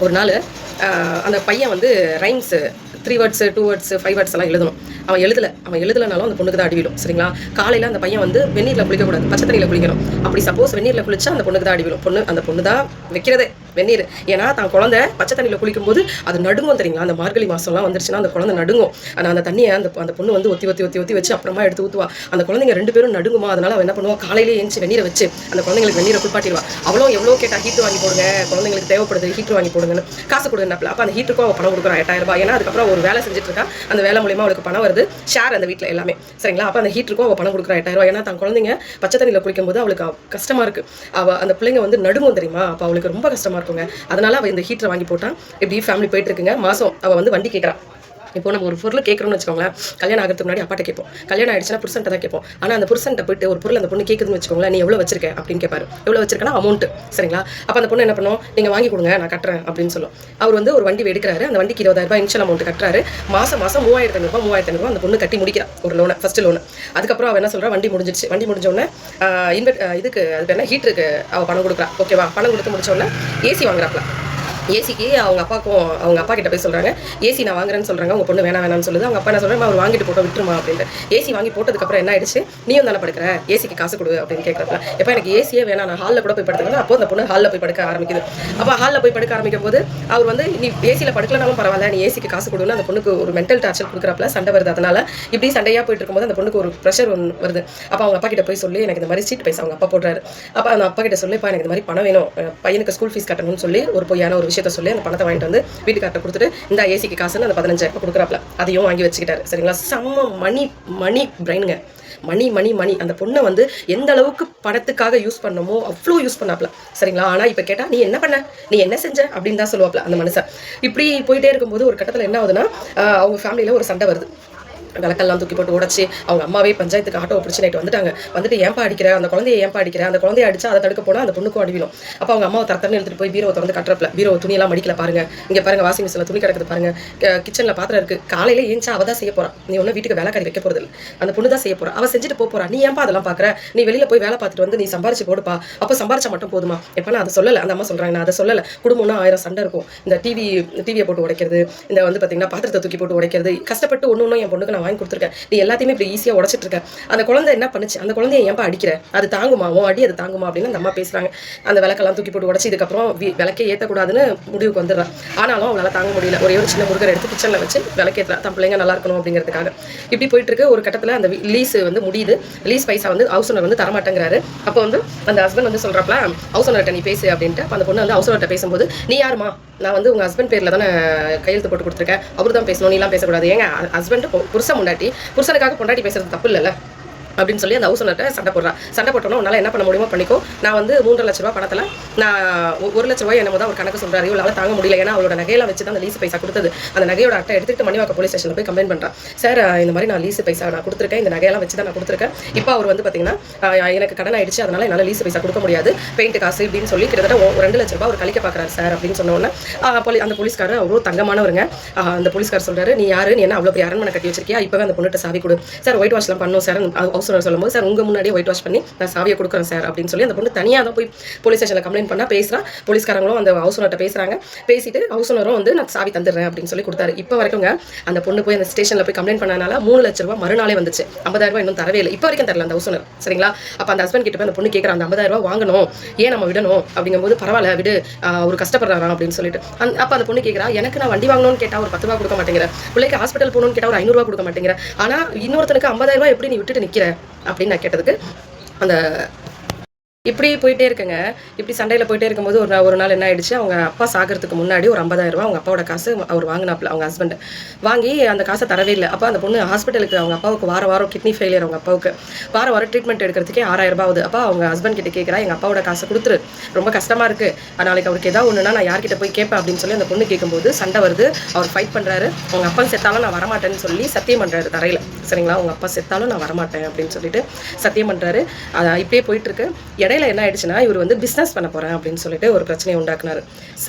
ஒரு நாள் அந்த பையன் வந்து ரைம்ஸு 3 வேர்ட்ஸு 2 வேர்ட்ஸு 5 வேர்ட்ஸ் எல்லாம் எழுதணும். அவன் எழுதலைனாலும் அந்த பொண்ணுக்கு தான் அடிவிடும். சரிங்களா? காலையில் அந்த பையன் வந்து வெந்நீரில் குளிக்கக்கூடாது, பச்சை தண்ணியில் குளிக்கணும். அப்படி சப்போஸ் வெந்நீரில் குளிச்சா அந்த பொண்ணுக்கு தான் அடிவிடும். அந்த பொண்ணு தான் வைக்கிறதே வெந்நீர். ஏன்னா தான் குழந்தை பச்சை தண்ணியில் குளிக்கும்போது அது நடுங்கும். தெரியுங்களா? அந்த மார்கழி மாதம்லாம் வந்துருச்சுன்னா அந்த குழந்தை நடுங்கும். ஆனால் அந்த தண்ணியை அந்த பொண்ணு வந்து ஒத்தி வச்சு அப்புறமா எடுத்து ஊற்றுவா. அந்த குழந்தைங்க 2 பேரும் நடுங்குமா. அதனால அவன் என்ன பண்ணுவா, காலையிலே எழுந்து வெந்நீரை வச்சு அந்த குழந்தைங்களுக்கு வெந்நீரை குளிப்பாட்டிடுவா. அவ்வளோ எவ்வளோ கேட்டால் ஹீட்டர் வாங்கி போடுங்க, குழந்தைங்களுக்கு தேவைப்படுது ஹீட்டர் வாங்கி போடுங்கன்னு காசு கொடுங்கனாப்ல. அப்போ அந்த ஹீட்டருக்கும் அவள் பணம் கொடுக்குறான் 8000 ரூபாய். ஏன்னா அதுக்கப்புறம் ஒரு வேலை செஞ்சுட்டு இருக்கா, அந்த வேலை மூலியமாக அவளுக்கு பணம் வருது, ஷேர் அந்த வீட்டில் எல்லாமே. சரிங்களா? அப்போ அந்த ஹீட்டருக்கும் அவள் பணம் கொடுக்குறா 8000 ரூபாய். ஏன்னா தான் குழந்தைங்க பச்சை தண்ணியில் குளிக்கும்போது அவளுக்கு கஷ்டமாக இருக்குது. அந்த பிள்ளைங்க வந்து நடுங்கும் தெரியுமா. அப்போ அவளுக்கு ரொம்ப கஷ்டமாக இருக்குங்க. அதனால அவள் இந்த ஹீட்டரை வாங்கி போட்டான். இப்படி ஃபேமிலி போயிட்டு இருக்குங்க. மாதம் அவள் வந்து வண்டி கேட்குறான். இப்போ நம்ம ஒரு பொருள் கேட்குறோம்னு வச்சுக்கோங்களேன், கல்யாணம் ஆகிறதுக்கு முன்னாடி அப்பாட்ட கேட்போம், கல்யாணம் ஆயிடுச்சுன்னா புருஷன்ட்ட தான் கேட்போம். ஆனால் அந்த புருஷன்ட்ட போயிட்டு ஒரு பொருள் அந்த பொண்ணு கேட்குதுன்னு வச்சுக்கோங்களேன், நீ எவ்வளோ வச்சிருக்க அப்படின்னு கேட்பாரு. எவ்வளோ வச்சிருக்கனா அமௌண்ட். சரிங்களா? அப்போ அந்த பொண்ணு என்ன பண்ணும், நீங்கள் வாங்கி கொடுங்க நான் கட்டுறேன் அப்படின்னு சொல்லும். அவர் வந்து ஒரு வண்டி எடுக்கிறாரு, அந்த வண்டிக்கு 20,000 ரூபாய் இன்ஷியல் அமௌண்ட் கட்டுறாரு. மாதம் 3500 ரூபா அந்த பொண்ணு கட்டி முடிக்கிறா ஒரு லோனை, ஃபர்ஸ்ட் லோனு. அதுக்கப்புறம் அவள் என்ன சொல்கிறா, வண்டி முடிஞ்சோடனே இதுக்கு அது என்ன ஹீட்டருக்கு அவள் பணம் கொடுக்குறா. ஓகேவா? பணம் கொடுத்து முடிச்சோடனே ஏசி வாங்குறாப்ல. ஏசிக்கு அவங்க அப்பா கிட்ட போய் சொல்கிறாங்க, ஏசி நான் வாங்குறேன்னு சொல்கிறாங்க, உங்கள் பொண்ணு வேணாம்னு சொல்லுது. அவங்க அப்பா என்ன சொல்கிறாங்க, அவர் வாங்கிட்டு போட்டோம் விட்டுருமா அப்படின்ட்டு. ஏசி வாங்கி போட்டதுக்கப்புறம் என்ன ஆயிடுச்சு, நீயும் தானே படுக்கிற, ஏசிக்கு காசு கொடு அப்படின்னு கேட்குறப்ப, எப்போ எனக்கு ஏசியே வேணாம், நான் ஹாலில் கூட போய் படுத்துக்கிறேன். அப்போ அந்த பொண்ணு ஹாலில் போய் படுக்க ஆரம்பிக்குது. அப்போ ஹாலில் போய் படுக்க ஆரம்பிக்கும் போது அவர் வந்து நீ ஏசியில் படுக்கலனாலும் பரவாயில்ல, நீ ஏசிக்கு காசு கொடுன்னு அந்த பொண்ணுக்கு ஒரு மென்டல் டார்ச்சர் கொடுக்குறப்பல சண்டை வருது. அதனால இப்படி சண்டையாக போயிட்டு இருக்கும்போது அந்த பொண்ணுக்கு ஒரு ப்ரெஷர் ஒன்று வருது. அப்போ அவங்க அப்பா கிட்ட போய் சொல்லி, எனக்கு இந்த மாதிரி சீட் பைசா அவங்க அப்பா போடுறாரு. அப்போ அந்த அப்பா கிட்ட சொல்லி, எனக்கு இந்த மாதிரி பணம் வேணும், பையனுக்கு ஸ்கூல் ஃபீஸ் கட்டணும்னு சொல்லி ஒரு பொய்யான ஒரு விஷயத்த சொல்லி அந்த பணத்தை வாங்கிட்டு வந்து வீட்டுக்கார்ட்ட கொடுத்துட்டு இந்த ஏசிக்கு காசுன்னு அந்த 15,000 கொடுக்குறாப்ல. அதையும் வாங்கி வச்சுக்கிட்டாரு. சரிங்களா? செம்ம மணி பிரைனுங்க. மணி அந்த பொண்ணை வந்து எந்த அளவுக்கு பணத்துக்காக யூஸ் பண்ணமோ அவ்வளோ யூஸ் பண்ணாப்ல. சரிங்களா? ஆனால் இப்போ கேட்டால் நீ என்ன பண்ண, நீ என்ன செஞ்ச அப்படின்னு தான் சொல்லுவாப்ல அந்த மனுஷன். இப்படி போயிட்டே இருக்கும்போது ஒரு கட்டத்தில் என்ன ஆகுதுன்னா, அவங்க ஃபேமிலியில் ஒரு சண்டை வருது. விளக்கெல்லாம் தூக்கி போட்டு உடச்சி அவங்க அம்மாவே பஞ்சாயத்துக்கு ஆட்டோ பிடிச்சி நைட்டு வந்துட்டு ஏன்பா அடிக்கிற, அந்த குழந்தைய ஏன்பா அடிக்கிற, அந்த குழந்தைய அடிச்சா அதை தடுக்க போனால் அந்த பொண்ணுக்கும் அடிவிடும். அப்போ அவங்க அம்மாவை தரத்தரன்னு எடுத்துட்டு போய் பீரோவை திறந்து கட்டுறப்பல, பீரோ துணியெல்லாம் மடிக்கல பாருங்க, இங்கே பாருங்க வாஷிங் மிஷினில் துணி கிடக்குது பாருங்க, கிச்சனில் பாத்திரம் இருக்குது, காலையில் ஏஞ்சா அவள் தான் செய்ய போகிறான், நீ ஒன்றும் வீட்டுக்கு வேலைக்காரி வைக்க போகிறது இல்லை, அந்த பொண்ணு தான் செய்ய போகிறா, அவள் செஞ்சுட்டு போகிறா, நீ ஏன்பா அதெல்லாம் பார்க்குற, நீ வெளியில் போய் வேலை பார்த்துட்டு வந்து நீ சம்பாரிச்சு போடுப்பா, அப்போ சம்பாரிச்சா மட்டும் போதுமா. எப்போ நான் அதை சொல்லலை, அந்த அம்மா சொல்கிறாங்க, நான் அதை சொல்லலை, குடும்பம்னா 1000 சண்டை இருக்கும், இந்த டிவியை போட்டு உடைக்கிறது, இந்த வந்து பார்த்தீங்கன்னா பாத்திரத்தை தூக்கி போட்டு உடைக்கிறது, கஷ்டப்பட்டு ஒன்று என் பொண்ணுக்கு நான் வாங்கி கொடுத்துருக்கேன், நீ எல்லாத்தையுமே இப்படி ஈஸியாக உடச்சிட்டு இருக்க, அந்த குழந்தை என்ன பண்ணுச்சு, அந்த குழந்தைய ஏன்பா அடிக்கிற, அது தாங்குமா, உன் அடி அது தாங்குமா அப்படின்னு அந்த அம்மா பேசுகிறாங்க. அந்த விளக்கெல்லாம் தூக்கி போட்டு உடச்சி இதுக்கப்புறம் விளக்கே ஏற்றக்கூடாதுன்னு முடிவுக்கு வந்துடுறான். ஆனாலும் அவங்களால தாங்க முடியல. ஒரே ஒரு சின்ன முருகரை எடுத்து கிச்சனில் வச்சு விளக்கேற்றா, தன் பிள்ளைங்க நல்லா இருக்கணும் அப்படிங்கிறதுக்காக. இப்படி போயிட்டு இருக்கு. ஒரு கட்டத்தில் அந்த லீஸ் வந்து முடியுது. லீஸ் பைசா வந்து ஹவுஸ் ஓனர் வந்து தரமாட்டேங்கிறாரு. அப்போ வந்து அந்த ஹஸ்பண்ட் வந்து சொல்கிறப்பல, ஹவுஸ் ஓனர்கிட்ட நீ பேசு அப்படின்ட்டு. அப்போ அந்த பொண்ணு வந்து ஹவுஸ் ஓனர்கிட்ட பேசும்போது, நீ யாருமா, நான் வந்து உங்கள் ஹஸ்பண்ட் பேரில் தானே கையெழுத்து போட்டு கொடுத்துருக்கேன், அவர் தான் பேசணும், நீலாம் பேசக்கூடாது, ஏங்க ஹஸ்பண்ட் புருஷன் முண்டாட்டி, புருஷனுக்காக பொண்டாட்டி பேசுறது தப்பு இல்லைல்ல அப்படின்னு சொல்லி அந்த ஹவுஸ் ஓனர்கிட்ட சண்டை போட்டோன்னா உன்னால் என்ன பண்ண முடியுமோ பண்ணிக்கோ, நான் வந்து 3.5 லட்ச ரூபா பணத்தில் நான் 1 லட்ச ரூபாய் என்னமோ தான் ஒரு கணக்கு சொல்கிறாரு, இவளால் தாங்க முடியல, ஏன்னா அவளோட நகையெல்லாம் வச்சு தான் அந்த லீஸ் பைசா கொடுத்தது. அந்த நகையோட அட்டை எடுத்துகிட்டு மணிவாக்க போலீஸ் ஸ்டேஷனில் போய் கம்ப்ளைண்ட் பண்ணுறான். சார் இந்த மாதிரி நான் லீஸ் பைசா நான் கொடுத்துருக்கேன், இந்த நகையெல்லாம் வச்சு தான் நான் கொடுத்துருக்கேன், இப்போ அவர் வந்து பார்த்தீங்கன்னா எனக்கு கடன் ஆயிடுச்சு, அதனால் என்னால் லீஸ் பைசா கொடுக்க முடியாது, பெயிண்ட் காசு இப்படின்னு சொல்லி கிட்டத்தட்ட 2 லட்ச ரூபா அவர் கழிக்க பார்க்குறாரு சார் அப்படின்னு சொன்னோன்னே அந்த போலீஸ்காரர் அவ்வளோ தங்கமானவருங்க. அந்த போலீஸ்கார் சொல்கிறாரு, நீ யாரு, நீ என்ன அவ்வளோ பெரிய அரண்மனை கட்டி வச்சிருக்கியா, இப்போவே அந்த பொண்ணுகிட்ட சாவி கொடு சார், ஒயிட் வாஷ்லாம் பண்ணும் சார். ஹவுஸ் ஓனர் சொல்லும்போது, சார் முன்னாடியே ஒயிட் வாஷ் பண்ணி நான் சாவியை கொடுக்குறேன் சார் அப்படின்னு சொல்லி அந்த பொண்ணு தனியாக தான் போய் போலீஸ் ஸ்டேஷனில் கம்ப்ளைண்ட் பண்ணா பேசுகிறா. போலீஸ்காரங்களும் அந்த ஹவுஸ் ஓனர்கிட்ட பேசுகிறாங்க. பேசிட்டு ஹவுஸ் ஓனரும் வந்து நான் சாவி தந்துடுறேன் அப்படின்னு சொல்லி கொடுத்தாரு. இப்போ வரைக்குங்க அந்த பொண்ணு போய் அந்த ஸ்டேஷனில் போய் கம்ப்ளைண்ட் பண்ணனால 3 லட்ச ரூபா மறுநாளே வந்துச்சு. 50,000 ரூபாய் இன்னும் தரவே இல்லை, இப்போ வரைக்கும் தரல அந்த ஹவுஸ் ஓனர். சரிங்களா? அப்போ அந்த ஹஸ்பண்ட் கிட்ட போய் அந்த பொண்ணு கேட்குற, அந்த 50,000 ரூபா வாங்கணும், ஏன் நம்ம விடணும் அப்படிங்கும்போது, பரவாயில்ல விடு, ஒரு கஷ்டப்படுறாராம் அப்படின்னு சொல்லிட்டு. அப்போ அந்த பொண்ணு கேட்குறா, எனக்கு நான் வண்டி வாங்கணும்னு கேட்டால் ஒரு 10 ரூபா கொடுக்க மாட்டேங்கிற, பிள்ளைக்கு ஹாஸ்பிட்டல் போகணும்னு கேட்டால் ஒரு 500 ரூபா கொடுக்க மாட்டேங்கிற, ஆனால் இன்னொருத்தனுக்கு 50,000 ரூபாய் எப்படி நீ விட்டுட்டு நிற்கிற அப்படின்னு நான் கேட்டதுக்கு அந்த இப்படி போயிட்டே இருக்குங்க. இப்படி சண்டையில் போயிட்டே இருக்கும்போது ஒரு நாள் என்ன ஆயிடுச்சு, அவங்க அப்பா சாகிறதுக்கு முன்னாடி ஒரு 50,000 ரூபா அவங்க அப்பாவோட காசு அவர் வாங்கினாப்ல, அவங்க ஹஸ்பண்ட் வாங்கி அந்த காசை தரவே இல்லை. அப்போ அந்த பொண்ணு ஹாஸ்பிட்டலுக்கு அவங்க அப்பாவுக்கு வாரம் கிட்னி ஃபெயிலியர், அவங்க அப்பாவுக்கு வாரம் ட்ரீட்மெண்ட் எடுக்கிறதுக்கே 6,000 ரூபா ஆகுது. அப்போ அவங்க ஹஸ்பண்ட் கிட்ட கேட்குறா, எங்கள் அப்பாவோட காசை கொடுத்துரு, ரொம்ப கஷ்டமாக இருக்குது, நாளைக்கு அவருக்கு ஏதாவது ஒன்றுனா நான் யார்கிட்ட போய் கேட்பேன் அப்படின்னு சொல்லி அந்த பொண்ணு கேட்கும்போது சண்டை வருது. அவர் ஃபைட் பண்ணுறாரு. அவங்க அப்பா செத்தாலும் நான் வரமாட்டேன்னு சொல்லி சத்தியம் பண்ணுறாரு தரையில். சரிங்களா? அவங்க அப்பா செத்தாலும் நான் வரமாட்டேன் அப்படின்னு சொல்லிட்டு சத்தியம் பண்ணுறாரு. இப்படியே போயிட்டுருக்கு. இடையில என்ன ஆயிடுச்சுன்னா, இவர் வந்து பிஸ்னஸ் பண்ண போகிறேன் அப்படின்னு சொல்லிட்டு ஒரு பிரச்சனையை உண்டாக்குனாரு.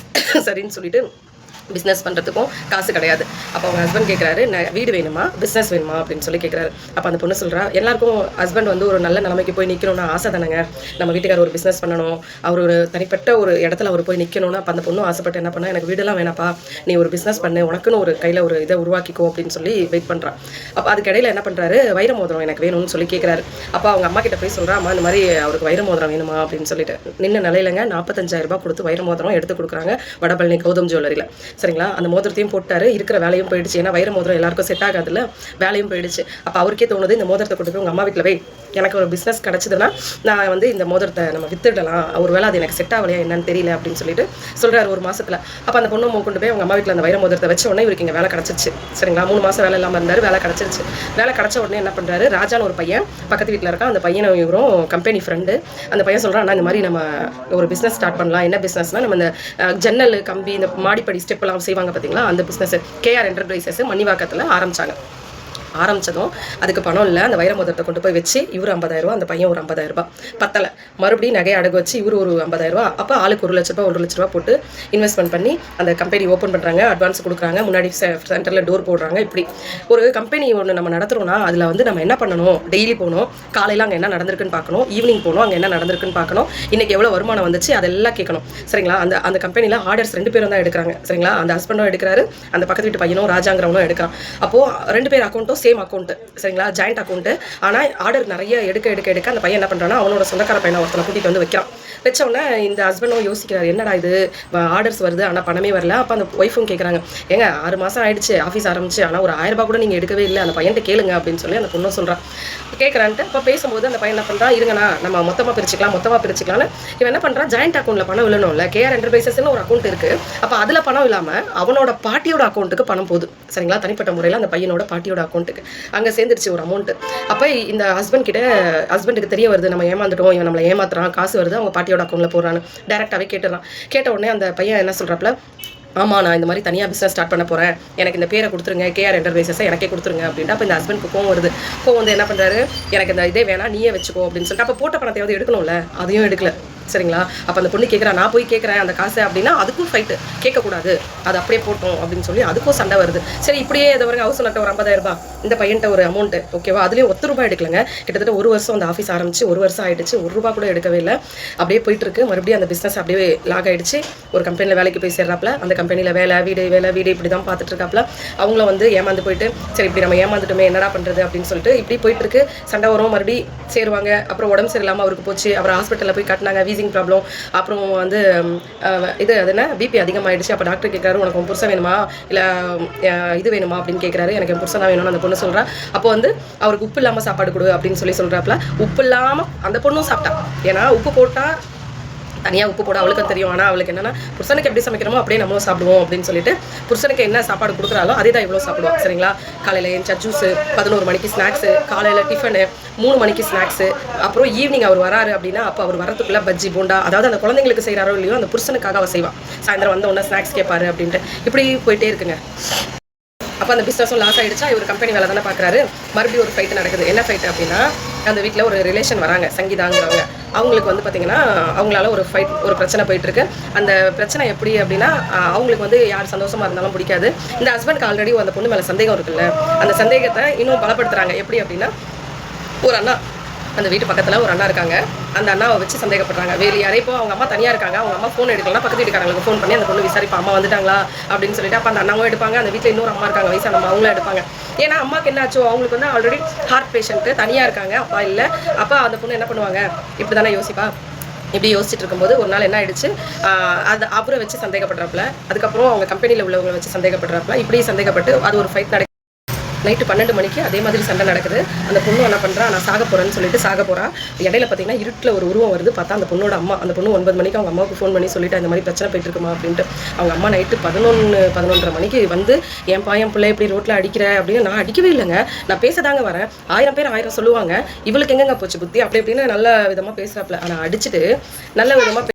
சரின்னு சொல்லிட்டு பிஸ்னஸ் பண்ணுறதுக்கும் காசு கிடையாது. அப்போ அவங்க ஹஸ்பண்ட் கேட்குறாரு, வீடு வேணுமா பிஸ்னஸ் வேணுமா அப்படின்னு சொல்லி கேட்குறாரு. அப்போ அந்த பொண்ணு சொல்கிறா, எல்லாருக்கும் ஹஸ்பண்ட் வந்து ஒரு நல்ல நிலைமைக்கு போய் நிற்கணும்னு ஆசை தானேங்க, நம்ம வீட்டுக்கார ஒரு பிஸ்னஸ் பண்ணணும், அவர் ஒரு தனிப்பட்ட ஒரு இடத்துல அவர் போய் நிற்கணும்னு. அப்போ அந்த பொண்ணு ஆசைப்பட்டு என்ன பண்ணா, எனக்கு வீடெல்லாம் வேணாப்பா, நீ ஒரு பிஸ்னஸ் பண்ணு, உனக்குன்னு ஒரு கையில் ஒரு இதை உருவாக்கிக்கோ அப்படின்னு சொல்லி வெயிட் பண்ணுறான். அப்போ அதுக்கிடையில் என்ன பண்ணுறாரு, வைர மோதிரம் எனக்கு வேணும்னு சொல்லி கேட்குறாரு. அப்போ அவங்க அம்மா கிட்ட போய் சொல்கிறா, அம்மா இந்த மாதிரி அவருக்கு வைர மோதிரம் வேணுமா அப்படின்னு சொல்லிட்டு நின்று நிலையிலங்க 45,000 ரூபாய் கொடுத்து வைர மோதிரம் எடுத்து கொடுக்குறாங்க வடபழனி கௌதம் ஜுவல்லரியில். சரிங்களா, அந்த மோதிரத்தையும் போட்டாரு, இருக்கிற வேலையும் போயிடுச்சு. ஏன்னா வைர மோதிரம் எல்லாருக்கும் செட் ஆகாதுல்ல, வேலையும் போயிடுச்சு. அப்போ அவருக்கே தோணுது, இந்த மோதிரத்தை கொடுத்து உங்கள் அம்மா வீட்டில் போய் எனக்கு ஒரு பிஸ்னஸ் கிடச்சிதுன்னா நான் வந்து இந்த மோதிரத்தை நம்ம வித்துடலாம், ஒரு வேலை அது எனக்கு செட் ஆகலையா என்னன்னு தெரியல அப்படின்னு சொல்லிட்டு சொல்கிறாரு ஒரு மாதத்தில். அப்போ அந்த பொண்ணு கொண்டு போய் அவங்க அம்மா வீட்டில் அந்த வைர மோதிரத்தை வச்ச உடனே இவருக்கு இங்கே வேலை கிடச்சிருச்சு. சரிங்களா, 3 மாதம் வேலை இல்லாமல் இருந்தார், வேலை கிடச்சிருச்சு. வேலை கிடச்ச உடனே என்ன பண்ணுறாரு, ராஜான்னு ஒரு பையன் பக்கத்து வீட்டில் இருக்கான். அந்த பையனை இவரும் கம்பெனி ஃப்ரெண்டு. அந்த பையன் சொல்கிறான், இந்த மாதிரி நம்ம ஒரு பிஸ்னஸ் ஸ்டார்ட் பண்ணலாம். என்ன பிஸ்னஸ்னால், நம்ம இந்த ஜன்னல் கம்பி இந்த மாடிப்படி ஸ்டெப் எல்லாம் செய்வாங்க பார்த்தீங்களா, அந்த பிஸ்னஸ் கேஆர் என்டர்பிரைசஸ் மணிவாக்கத்தில் ஆரம்பிச்சதும் அதுக்கு பணம் இல்லை. அந்த வைர மோதிரத்தை கொண்டு போய் வச்சு இவர் 50,000 ரூபா, அந்த பையன் ஒரு 50,000 ரூபாய் பத்தலை, மறுபடியும் நகையை அடகு வச்சு இவர் ஒரு 50,000 ரூபா. அப்போ ஆளுக்கு 1 லட்ச ரூபா 1 லட்ச ரூபா போட்டு இன்வெஸ்ட்மெண்ட் பண்ணி அந்த கம்பெனி ஓப்பன் பண்ணுறாங்க, அட்வான்ஸ் கொடுக்குறாங்க, முன்னாடி சென்டரில் டோர் போடுறாங்க. இப்படி ஒரு கம்பெனி ஒன்று நம்ம நடத்துகிறோம்னா அதில் வந்து நம்ம என்ன பண்ணணும், டெய்லி போகணும், காலையில் அங்கே என்ன நடந்திருக்குன்னு பார்க்கணும், ஈவினிங் போகணும், அங்கே என்ன நடந்திருக்குன்னு பார்க்கணும், இன்றைக்கி எவ்வளோ வருமானம் வந்துச்சு அதெல்லாம் கேட்கணும். சரிங்களா, அந்த கம்பெனியில் ஆர்டர்ஸ் 2 பேரும் தான் எடுக்கிறாங்க. சரிங்களா, அந்த ஹஸ்பண்டும் எடுக்கிறாரு, அந்த பக்கத்து வீட்டு பையனும் ராஜாங்கிறவனும் எடுக்கிறான். அப்போது 2 பேர் அக்கௌண்ட்டும் சேம் அக்கௌண்ட்டு. சரிங்களா, ஜாயிண்ட் அக்கௌண்ட்டு. ஆனால் ஆர்டர் நிறைய எடுக்க அந்த பையன் என்ன பண்ணுறான்னா, அவனோட சொந்தக்கார பையனை ஒருத்தனை கூட்டிகிட்டு வந்து வைக்கிறான். வச்சோடனே இந்த ஹஸ்பண்டும் யோசிக்கிறார், என்னடா இது ஆர்டர்ஸ் வருது ஆனால் பணமே வரல. அப்போ அந்த ஒய்ஃபும் கேட்குறாங்க, ஏங்க 6 மாதம் ஆயிடுச்சு ஆஃபீஸ் ஆரம்பிச்சு, ஆனால் ஒரு 1000 ரூபாய் கூட நீங்கள் எடுக்கவே இல்லை, அந்த பையன்ட்டு கேளுங்க அப்படின்னு சொல்லி அந்த பொண்ணும் சொல்கிறான். கேட்குறான்ட்டு அப்போ பேசும்போது அந்த பையன் என்ன பண்ணுறான், இருங்கண்ணா நம்ம மொத்தமாக பிரிச்சுக்கலாம்னு இவன் என்ன பண்ணுறான், ஜாயிண்ட் அக்கௌண்ட்டில் பணம் விழணும்ல, கேஆர் என்டர்பிரைசஸ்னு ஒரு அக்கௌண்ட் இருக்குது. அப்போ அதில் பணம் இல்லாமல் அவனோட பாட்டியோட அக்கௌண்ட்டுக்கு பணம் போகுது. சரிங்களா, தனிப்பட்ட முறையில் அந்த பையனோட பாட்டியோட அக்கௌண்ட்டுக்கு அங்கே சேர்ந்துருச்சு ஒரு அமௌண்ட்டு. அப்போ இந்த ஹஸ்பண்டுக்கு தெரிய வருது, நம்ம ஏமாந்துட்டோம், இவன் நம்மளை ஏமாத்துறான், காசு வருது, அவங்க பாட்டியோட அக்கௌண்ட்டில் போடுறான்னு டேரெக்டாகவே கேட்டுறான். கேட்ட உடனே அந்த பையன் என்ன சொல்கிறாப்புல, ஆமாம் நான் இந்த மாதிரி தனியாக பிஸ்னஸ் ஸ்டார்ட் பண்ண போகிறேன், எனக்கு இந்த பேரை கொடுத்துருங்க, கேஆர் என்டர்பிரைசஸை எனக்கே கொடுத்துருங்க அப்படின்ட்டு. அப்போ இந்த ஹஸ்பண்டுக்கு கோவம் வருது. கோவம் வந்து என்ன பண்ணுறாரு, எனக்கு இந்த இதே வேணா நீயே வச்சுக்கோ அப்படின்னு சொல்லிட்டு அப்போ போட்ட பணத்தையாவது எடுக்கணும்ல, அதையும் எடுக்கல. சரிங்களா, அப்போ அந்த பொண்ணு கேட்குறா, நான் போய் கேட்குறேன் அந்த காசை அப்படின்னா அதுக்கும் ஃபைட்டு, கேட்கக்கூடாது, அது அப்படியே போட்டோம் அப்படின்னு சொல்லி அதுக்கும் சண்டை வருது. சரி, இப்படியே இதை வரைக்கும் ஹவுஸ் நட்ட ஒரு 50,000 ரூபாய், இந்த பையன்ட்ட ஒரு அமௌண்ட்டு, ஓகேவா, அதுலேயும் 10 ரூபாய் எடுக்கலங்க. கிட்டத்தட்ட 1 வருஷம் அந்த ஆஃபீஸ் ஆரம்பிச்சு 1 வருஷம் ஆகிடுச்சு, 1 ரூபா கூட எடுக்கவே இல்லை. அப்படியே போயிட்டு இருக்கு. மறுபடியும் அந்த பிஸ்னஸ் அப்படியே லாக் ஆகிடுச்சு. ஒரு கம்பெனியில் வேலைக்கு போய் சேர்றாப்புல, அந்த கம்பெனியில் வேலை வீடு இப்படி தான் பார்த்துட்டு இருக்காப்புல. அவங்கள வந்து ஏமாந்து போயிட்டு, சரி இப்படி நம்ம ஏமாந்துட்டோமே என்னடா பண்ணுறது அப்படின்னு சொல்லிட்டு இப்படி போயிட்டு இருக்கு. சண்டை வரும், மறுபடியும் சேருவாங்க. அப்புறம் உடம்பு சரியில்லாமல் அவருக்கு போச்சு, அப்புறம் ஹாஸ்பிட்டலில் போய் காட்டினாங்க, வீசிங் ப்ராப்ளம். அப்புறம் வந்து அது என்ன பிபி அதிகமாகிடுச்சு. அப்போ டாக்டர் கேட்குறாரு, உனக்கு உன் புருஷன் வேணுமா இல்லை இது வேணுமா அப்படின்னு கேட்குறாரு. எனக்கு என் புருஷன் தான் வேணும்னு அந்த பொண்ணு சொல்கிறா. அப்போ வந்து அவருக்கு உப்பு இல்லாமல் சாப்பாடு கொடு அப்படின்னு சொல்கிறாப்புல. உப்பு இல்லாமல் அந்த பொண்ணும் சாப்பிட்டா. ஏன்னா உப்பு போட்டால் தனியாக உப்பு போட அவளுக்கு தெரியும். ஆனால் அவளுக்கு என்னென்னா, புருஷனுக்கு எப்படி சமைக்கிறோமோ அப்படியே நம்மளும் சாப்பிடுவோம் அப்படின்னு சொல்லிட்டு புருஷனுக்கு என்ன சாப்பாடு கொடுக்குறாலோ அதே தான் இவ்வளோ சாப்பிடுவோம். சரிங்களா, காலையில் ஏஞ்சா ஜூஸு, 11 மணிக்கு ஸ்நாக்ஸு, காலையில் டிஃபனு, 3 மணிக்கு ஸ்நாக்ஸு, அப்புறம் ஈவினிங் அவர் வராரு அப்படின்னா அப்போ அவர் வரத்துக்குள்ளே பஜ்ஜி போண்டா, அதாவது அந்த குழந்தைங்களுக்கு செய்கிறாரோ இல்லையோ அந்த புருஷனுக்காக அவள் செய்வான். சாயந்தரம் வந்த உடனே ஸ்நாக்ஸ் கேட்பாரு அப்படின்ட்டு இப்படி போயிட்டே இருக்குங்க. அப்போ அந்த பிஸ்னஸும் லாஸ் ஆகிடுச்சா. இவர் கம்பெனி வேலை தானே பார்க்குறாரு. மறுபடியும் ஒரு ஃபைட்டு நடக்குது. என்ன ஃபைட்டு அப்படின்னா, அந்த வீட்டில் ஒரு ரிலேஷன் வராங்க, சங்கீதாங்கிறவங்க. அவங்களுக்கு வந்து பார்த்திங்கன்னா அவங்களால ஒரு பிரச்சனை போயிட்டுருக்கு. அந்த பிரச்சனை எப்படி அப்படின்னா, அவங்களுக்கு வந்து யார் சந்தோஷமாக இருந்தாலும் பிடிக்காது. இந்த ஹஸ்பண்ட்க்கு ஆல்ரெடி அந்த பொண்ணு மேலே சந்தேகம் இருக்குல்ல, அந்த சந்தேகத்தை இன்னும் பலப்படுத்துகிறாங்க. எப்படி அப்படின்னா, ஒரு அண்ணா, அந்த வீட்டு பக்கத்தில் ஒரு அண்ணா இருக்காங்க, அந்த அண்ணாவை வச்சு சந்தேகப்படுறாங்க. வேலையாரே இப்போ அவங்க அம்மா தனியாக இருக்காங்க, அவங்க அம்மா ஃபோன் எடுக்கலாம், பக்கத்து வீட்டுக்காரங்களுக்கு ஃபோன் பண்ணி அந்த பொண்ணு விசாரிப்பா, அம்மா வந்துட்டாங்களா அப்படின்னு சொல்லிட்டு. அப்போ அந்த அண்ணாவும் எடுப்பாங்க. அந்த வீட்டில் இன்னொரு அம்மா இருக்காங்க, வயசான அம்மா, அவங்களும் எடுப்பாங்க. ஏன்னா அம்மாவுக்கு என்ன ஆச்சோ, அவங்களுக்கு வந்து ஆல்ரெடி ஹார்ட் பேஷண்ட்டு, தனியாக இருக்காங்க, அப்பா இல்லை. அப்போ அந்த பொண்ணு என்ன பண்ணுவாங்க, இப்படி தானே யோசிப்பா. இப்படி யோசிச்சுட்டு இருக்கும்போது ஒரு நாள் என்ன ஆயிடுச்சு, அது அவரை வச்சு சந்தேகப்படுறாப்புல, அதுக்கப்புறம் அவங்க கம்பெனியில் உள்ளவங்களை வச்சு சந்தேகப்படுறாப்புல. இப்படி சந்தேகப்பட்டு அது ஒரு ஃபைட் நடக்குது. நைட்டு 12 மணிக்கு அதே மாதிரி சண்டை நடக்குது. அந்த பொண்ணு என்ன பண்ணுறா, நான் சாக போகிறேன்னு சொல்லிட்டு சாக போகிறா. இடையில பார்த்தீங்கன்னா இருட்டில் ஒரு உருவம் வருது. பார்த்தா அந்த பொண்ணோட அம்மா. அந்த பொண்ணு 9 மணிக்கு அவங்க அம்மாவுக்கு ஃபோன் பண்ணி சொல்லிட்டு, இந்த மாதிரி பிரச்சனை போயிட்டு இருக்குமா அப்படின்ட்டு. அவங்க அம்மா நைட்டு 11-11:30 மணிக்கு வந்து, என் பிள்ளை இப்படி ரோட்டில் அடிக்கிற அப்படின்னு. நான் அடிக்கவே இல்லைங்க, நான் பேசதாங்க வரேன், 1000 பேர் 1000 சொல்லுவாங்க, இவளுக்கு எங்கெங்க போச்சு புத்தி அப்படி இப்படின்னு நல்ல விதமாக பேசுகிறாப்புல. ஆனால் அடிச்சுட்டு நல்ல விதமாக